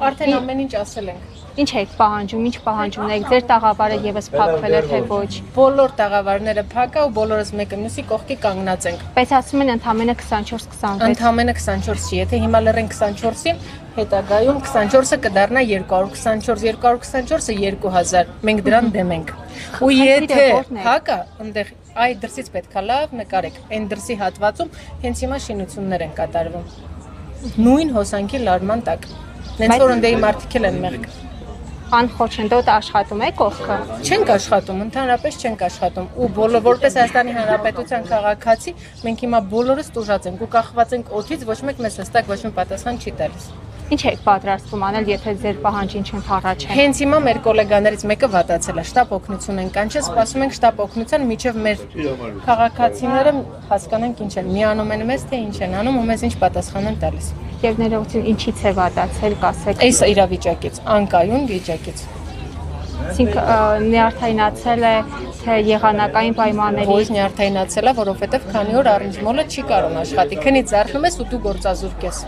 Արդեն ամեն ինչ ասել ենք։ Ինչ եք պահանջում, ինչ պահանջում եք, ձեր տաղավարը եւս փակվել է թե ոչ։ Բոլոր տաղավարները փակ է ու բոլորս մեկը մյուսի կողքի կանգնած ենք։ Բայց ասում են ընդամենը 24-26։ Ընդամենը 24-ի, եթե հիմա լռենք 24-ին, հետագայում 24-ը կդառնա 224, 224-ը 2000։ Մենք դրան դեմ ենք։ Ու եթե փակ է, այնտեղ այ դրսից պետքա լավ նկարեք։ Այն դրսի հատվածում հենց հիմա շինություններ են կատարվում։ Նույն հոսանքի լարման տակ։ Նենց որ ընդդեի մարդիկ են մեղք։ Անխոչնդոտ աշխատում եք կողքը։ Չենք աշխատում, ընդհանրապես չենք աշխատում ու բոլոր որպես Հայաստանի Հանրապետության քաղաքացի մենք հիմա բոլորս տուժած ենք ու կախված ենք օդից, ոչ մեկ մեզ հստակ ոչ մի պատասխան չի տալիս։ Ինչ եք պատրաստվում անել, եթե ձեր պահանջին չընդառաջեն։ Հենց հիմա մեր գոլեգաներից մեկը վատացել է, շտապ օգնություն են կանչել, սպասում ենք շտապ օգնության, միջև մեր քաղաքացիները հասկանանք ինչ են, միանում են մեզ, թե ինչ են անում ու մեզ ինչ պատասխան են տալիս։ Եվ ներողություն, ինչից է վատացել, կասեք։ Այս իրավիճակից, անկայուն վիճակից։ Այսինքն նյարդայնացել է, թե եղանակային պայմանների։ Ոչ նյարդայնացել է, որովհետև քանի օր առնչմոլը չի կարող աշխատի։ Քնից առնում ես ու դու գործազուրկ ես։